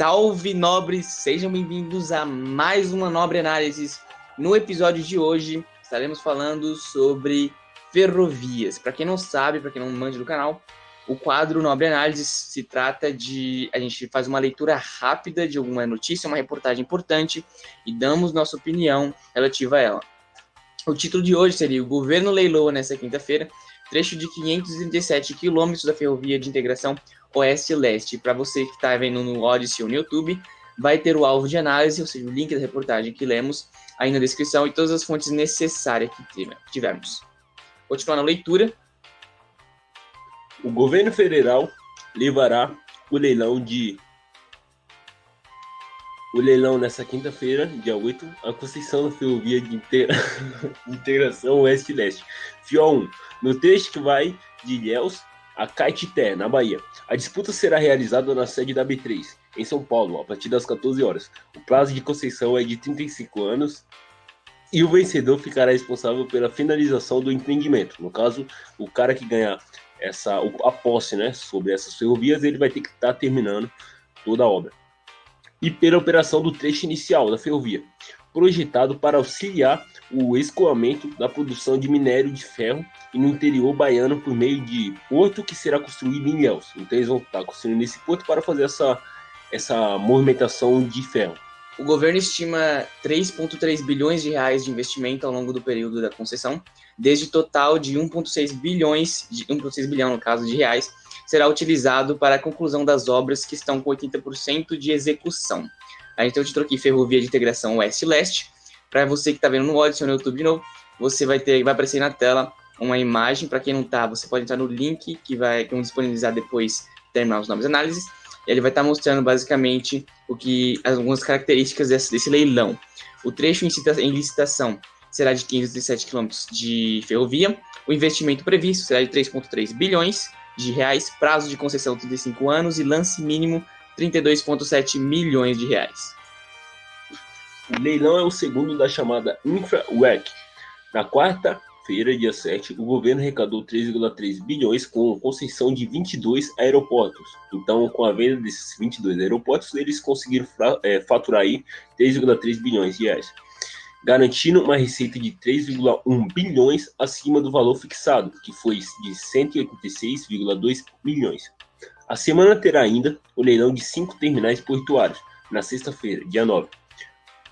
Salve, nobres! Sejam bem-vindos a mais uma Nobre Análises. No episódio de hoje, estaremos falando sobre ferrovias. Para quem não sabe, para quem não manja do canal, o quadro Nobre Análises se trata de... A gente faz uma leitura rápida de alguma notícia, uma reportagem importante e damos nossa opinião relativa a ela. O título de hoje seria: o governo leiloa nesta quinta-feira trecho de 537 quilômetros da ferrovia de integração Oeste-Leste. Para você que está vendo no Odyssey ou no YouTube, vai ter o alvo de análise, ou seja, o link da reportagem que lemos aí na descrição e todas as fontes necessárias que tivermos. Continuando a leitura. O governo federal levará o leilão nessa quinta-feira, dia 8, a concessão da ferrovia de integração Oeste-Leste, FIO1, no trecho que vai de Ilhéus a Caetité, na Bahia. A disputa será realizada na sede da B3, em São Paulo, a partir das 14 horas. O prazo de concessão é de 35 anos e o vencedor ficará responsável pela finalização do empreendimento. No caso, o cara que ganhar a posse, né, sobre essas ferrovias, ele vai ter que estar terminando toda a obra. E pela operação do trecho inicial da ferrovia, projetado para auxiliar o escoamento da produção de minério de ferro e no interior baiano por meio de porto que será construído em Ilhéus. Então eles vão estar construindo esse porto para fazer essa movimentação de ferro. O governo estima 3,3 bilhões de reais de investimento ao longo do período da concessão, desde total de 1,6 bilhão no caso de reais, será utilizado para a conclusão das obras que estão com 80% de execução. A gente tem o título aqui, Ferrovia de Integração Oeste-Leste. Para você que está vendo no Odyssey ou no YouTube de novo, você vai aparecer na tela uma imagem. Para quem não está, você pode entrar no link que vamos disponibilizar depois de terminar os novos análises. Ele vai estar mostrando basicamente algumas características desse leilão. O trecho em licitação será de 517 km de ferrovia. O investimento previsto será de 3,3 bilhões de reais, prazo de concessão 35 anos e lance mínimo 32,7 milhões de reais. O leilão é o segundo da chamada InfraWEC. Na quarta-feira, dia 7, o governo arrecadou 3,3 bilhões com concessão de 22 aeroportos. Então, com a venda desses 22 aeroportos, eles conseguiram faturar aí 3,3 bilhões de reais, garantindo uma receita de 3,1 bilhões acima do valor fixado, que foi de 186,2 milhões. A semana terá ainda o leilão de 5 terminais portuários, na sexta-feira, dia 9.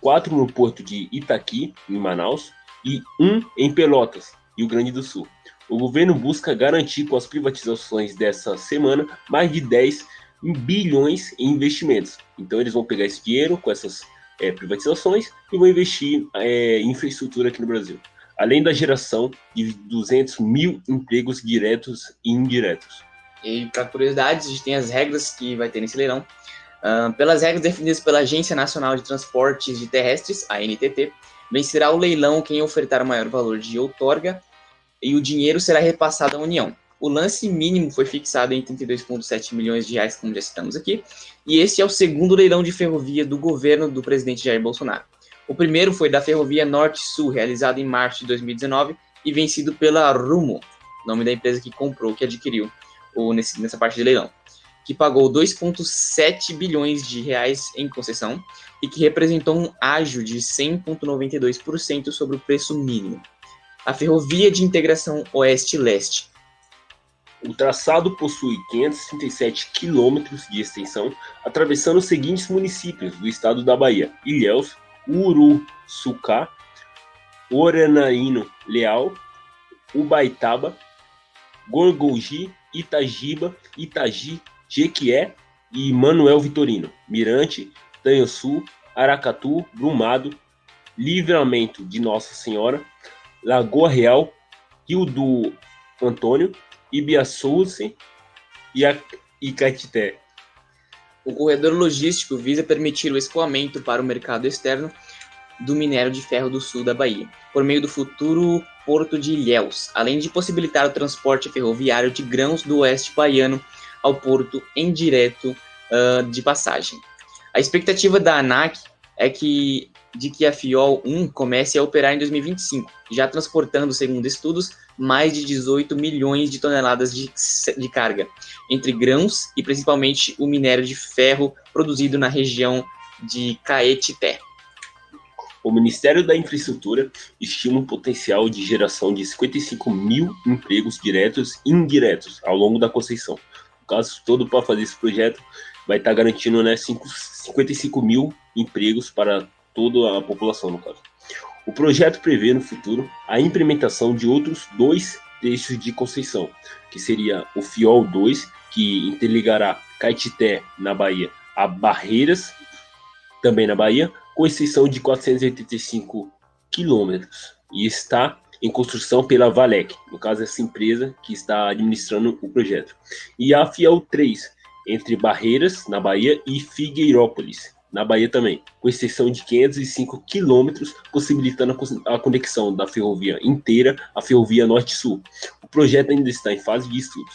4 no porto de Itaqui, em Manaus, e 1 em Pelotas, Rio Grande do Sul. O governo busca garantir com as privatizações dessa semana mais de 10 bilhões em investimentos. Então eles vão pegar esse dinheiro com essas privatizações e vão investir em infraestrutura aqui no Brasil, além da geração de 200 mil empregos diretos e indiretos. E para curiosidades, a gente tem as regras que vai ter nesse leilão. Pelas regras definidas pela Agência Nacional de Transportes de Terrestres, a ANTT, vencerá o leilão quem ofertar o maior valor de outorga e o dinheiro será repassado à União. O lance mínimo foi fixado em 32,7 milhões de reais, como já citamos aqui, e esse é o segundo leilão de ferrovia do governo do presidente Jair Bolsonaro. O primeiro foi da Ferrovia Norte-Sul, realizado em março de 2019 e vencido pela Rumo, nome da empresa que comprou, que adquiriu nessa parte de leilão, que pagou 2,7 bilhões de reais em concessão e que representou um ágio de 100,92% sobre o preço mínimo. A Ferrovia de Integração Oeste-Leste. O traçado possui 537 quilômetros de extensão, atravessando os seguintes municípios do estado da Bahia: Ilhéus, Uruçucá, Oranaíno Leal, Ubaitaba, Gorgogi, Itagiba, Itagi, Jequié e Manuel Vitorino, Mirante, Tanhuçu, Aracatu, Brumado, Livramento de Nossa Senhora, Lagoa Real, Rio do Antônio, Ibiaçuce e Caetité. O corredor logístico visa permitir o escoamento para o mercado externo do minério de ferro do sul da Bahia, por meio do futuro porto de Ilhéus, além de possibilitar o transporte ferroviário de grãos do oeste baiano ao porto em direto de passagem. A expectativa da ANAC de que a FIOL 1 comece a operar em 2025, já transportando, segundo estudos, mais de 18 milhões de toneladas de carga, entre grãos e principalmente o minério de ferro produzido na região de Caetité. O Ministério da Infraestrutura estima um potencial de geração de 55 mil empregos diretos e indiretos ao longo da concessão. No caso todo, para fazer esse projeto, vai estar garantindo, né, 55 mil empregos para toda a população, no caso. O projeto prevê no futuro a implementação de outros 2 trechos de concessão, que seria o FIOL 2, que interligará Caetité, na Bahia, a Barreiras, também na Bahia, com extensão de 485 quilômetros, e está em construção pela Valec, no caso essa empresa que está administrando o projeto. E a FIOL 3, entre Barreiras, na Bahia, e Figueirópolis, na Bahia também, com extensão de 505 quilômetros, possibilitando a conexão da ferrovia inteira à ferrovia Norte-Sul. O projeto ainda está em fase de estudos.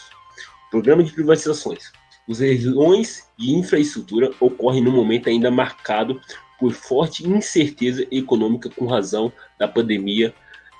Programa de privatizações. Os leilões de infraestrutura ocorrem no momento ainda marcado por forte incerteza econômica com razão da pandemia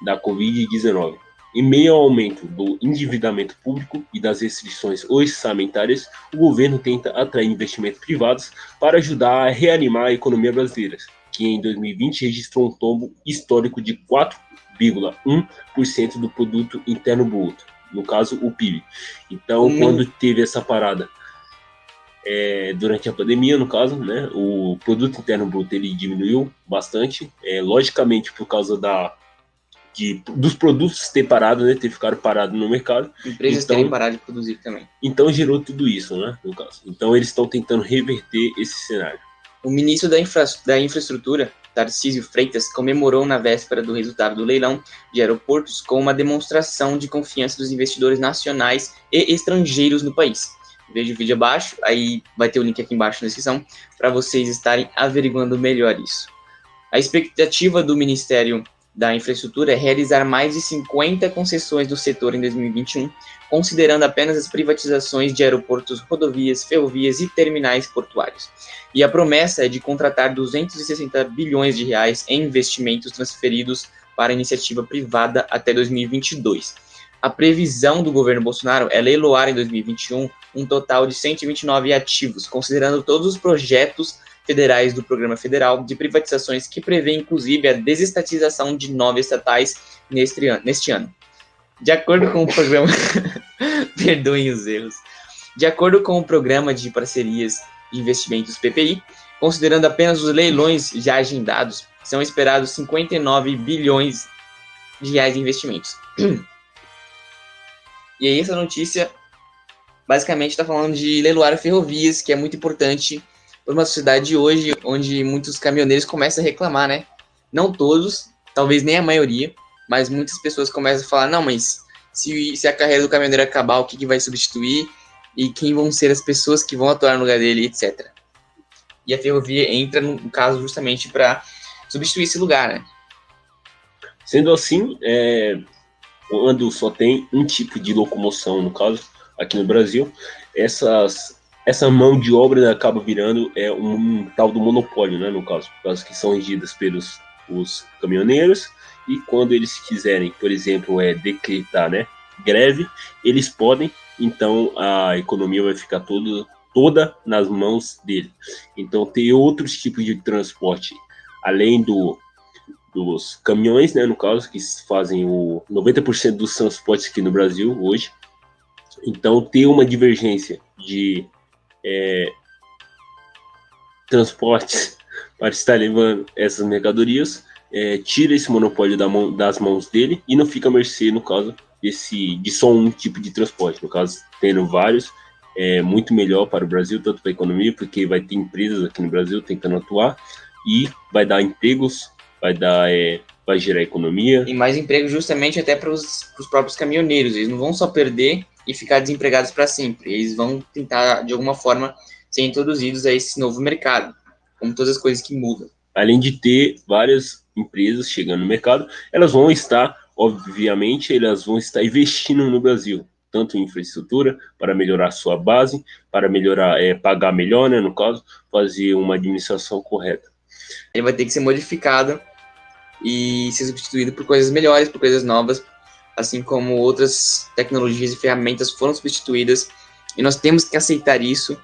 da Covid-19. Em meio ao aumento do endividamento público e das restrições orçamentárias, o governo tenta atrair investimentos privados para ajudar a reanimar a economia brasileira, que em 2020 registrou um tombo histórico de 4,1% do produto interno bruto, no caso o PIB. Então, quando teve essa parada durante a pandemia, no caso, né, o produto interno bruto ele diminuiu bastante, logicamente por causa dos produtos ter parado, né, ter ficado parado no mercado. Empresas terem parado de produzir também. Então gerou tudo isso, né, no caso. Então eles estão tentando reverter esse cenário. O ministro da Infraestrutura, Tarcísio Freitas, comemorou na véspera do resultado do leilão de aeroportos com uma demonstração de confiança dos investidores nacionais e estrangeiros no país. Veja o vídeo abaixo, aí vai ter o link aqui embaixo na descrição, para vocês estarem averiguando melhor isso. A expectativa do Ministério da Infraestrutura é realizar mais de 50 concessões do setor em 2021, considerando apenas as privatizações de aeroportos, rodovias, ferrovias e terminais portuários. E a promessa é de contratar 260 bilhões de reais em investimentos transferidos para a iniciativa privada até 2022. A previsão do governo Bolsonaro é leiloar em 2021 um total de 129 ativos, considerando todos os projetos federais do Programa Federal de Privatizações que prevê, inclusive, a desestatização de 9 estatais neste ano. De acordo com o programa... Perdoem os erros. De acordo com o Programa de Parcerias de Investimentos PPI, considerando apenas os leilões já agendados, são esperados 59 bilhões de reais de investimentos. E aí essa notícia basicamente está falando de leiloar ferrovias, que é muito importante para uma sociedade hoje, onde muitos caminhoneiros começam a reclamar, né? Não todos, talvez nem a maioria, mas muitas pessoas começam a falar, não, mas se a carreira do caminhoneiro acabar, o que vai substituir? E quem vão ser as pessoas que vão atuar no lugar dele, etc. E a ferrovia entra, no caso, justamente para substituir esse lugar, né? Sendo assim, quando só tem um tipo de locomoção, no caso, aqui no Brasil, essa mão de obra acaba virando um tal do monopólio, né, no caso, por causa que são regidas pelos os caminhoneiros, e quando eles quiserem, por exemplo, decretar, né, greve, eles podem, então a economia vai ficar toda nas mãos dele. Então tem outros tipos de transporte, além dos caminhões, né, no caso, que fazem o 90% dos transportes aqui no Brasil hoje. Então ter uma divergência de transportes para estar levando essas mercadorias, tira esse monopólio das mãos dele e não fica à mercê, no caso, de só um tipo de transporte. No caso, tendo vários, é muito melhor para o Brasil, tanto para a economia, porque vai ter empresas aqui no Brasil tentando atuar e vai dar empregos, vai gerar economia. E mais emprego justamente até para os próprios caminhoneiros. Eles não vão só perder e ficar desempregados para sempre. Eles vão tentar, de alguma forma, ser introduzidos a esse novo mercado, como todas as coisas que mudam. Além de ter várias empresas chegando no mercado, elas vão estar investindo no Brasil, tanto em infraestrutura, para melhorar sua base, para melhorar, pagar melhor, né, no caso, fazer uma administração correta. ele vai ter que ser modificado e ser substituído por coisas melhores, por coisas novas, assim como outras tecnologias e ferramentas foram substituídas, e nós temos que aceitar isso,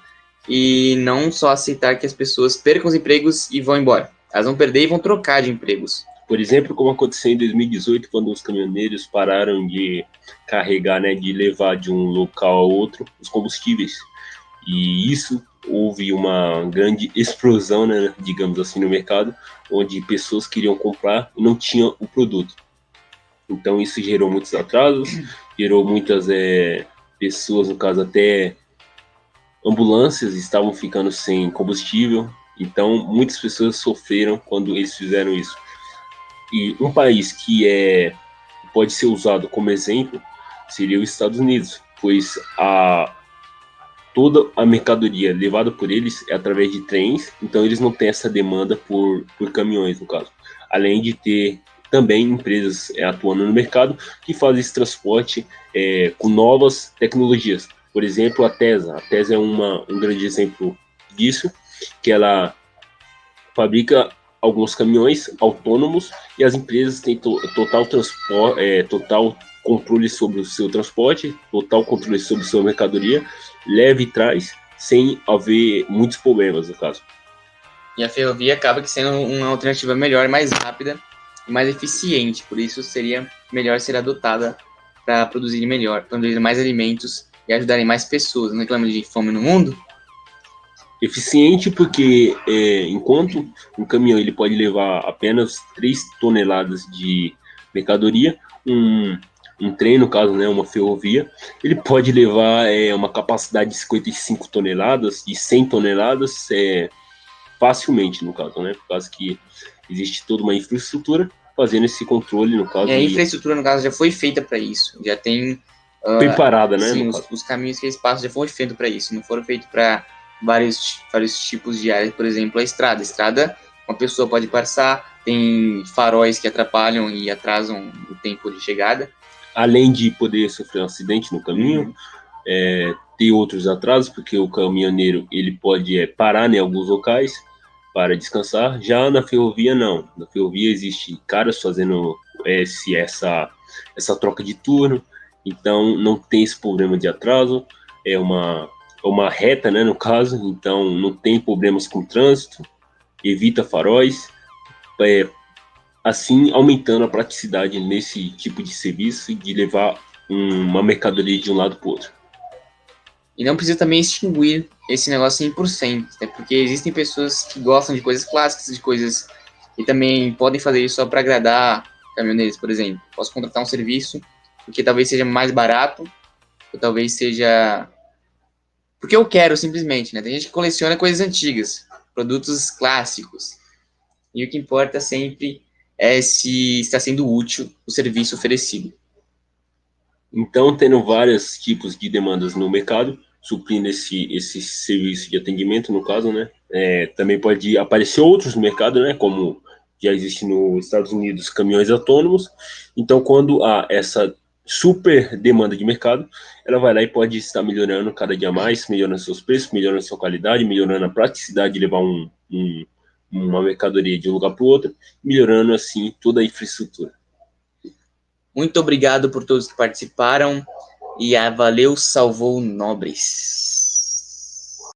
e não só aceitar que as pessoas percam os empregos e vão embora. Elas vão perder e vão trocar de empregos. Por exemplo, como aconteceu em 2018, quando os caminhoneiros pararam de carregar, né, de levar de um local a outro os combustíveis. E isso houve uma grande explosão, né, digamos assim, no mercado, onde pessoas queriam comprar e não tinham o produto. Então isso gerou muitos atrasos, gerou muitas pessoas, no caso até ambulâncias, estavam ficando sem combustível. Então muitas pessoas sofreram quando eles fizeram isso. E um país que pode ser usado como exemplo seria os Estados Unidos, pois toda a mercadoria levada por eles é através de trens, então eles não têm essa demanda por caminhões, no caso. Além de ter também empresas atuando no mercado que fazem esse transporte com novas tecnologias. Por exemplo, a Tesla. A Tesla é um grande exemplo disso, que ela fabrica alguns caminhões autônomos e as empresas têm total controle sobre o seu transporte, total controle sobre a sua mercadoria, leve e traz, sem haver muitos problemas, no caso. E a ferrovia acaba que sendo uma alternativa melhor, mais rápida e mais eficiente, por isso seria melhor ser adotada para produzir mais alimentos e ajudarem mais pessoas. Não reclamam de fome no mundo? Eficiente porque enquanto um caminhão ele pode levar apenas 3 toneladas de mercadoria, um trem, no caso, né, uma ferrovia, ele pode levar uma capacidade de 55 toneladas, de 100 toneladas, facilmente, no caso, né, por causa que existe toda uma infraestrutura fazendo esse controle, no caso. A infraestrutura, no caso, já foi feita para isso, já tem... preparada, né? Sim, os caminhos que eles passam já foram feitos para isso, não foram feitos para vários tipos de áreas, por exemplo, a estrada. A estrada, uma pessoa pode passar, tem faróis que atrapalham e atrasam o tempo de chegada. Além de poder sofrer um acidente no caminho, ter outros atrasos, porque o caminhoneiro ele pode parar em alguns locais para descansar. Já na ferrovia, não. Na ferrovia existe caras fazendo essa troca de turno, então não tem esse problema de atraso. É uma reta, né, no caso, então não tem problemas com trânsito, evita faróis, assim aumentando a praticidade nesse tipo de serviço de levar uma mercadoria de um lado para o outro. E não precisa também extinguir esse negócio 100%, né? Porque existem pessoas que gostam de coisas clássicas, de coisas que também podem fazer isso só para agradar caminhoneiros, por exemplo. Posso contratar um serviço porque talvez seja mais barato, ou talvez seja... porque eu quero, simplesmente, né? Tem gente que coleciona coisas antigas, produtos clássicos. E o que importa sempre é se está sendo útil o serviço oferecido. Então, tendo vários tipos de demandas no mercado, suprindo esse serviço de atendimento, no caso, né? Também pode aparecer outros no mercado, né? Como já existe nos Estados Unidos, caminhões autônomos. Então, quando há essa super demanda de mercado, ela vai lá e pode estar melhorando cada dia mais, melhorando seus preços, melhorando sua qualidade, melhorando a praticidade de levar uma mercadoria de um lugar para o outro, melhorando, assim, toda a infraestrutura. Muito obrigado por todos que participaram e valeu, salvou nobres.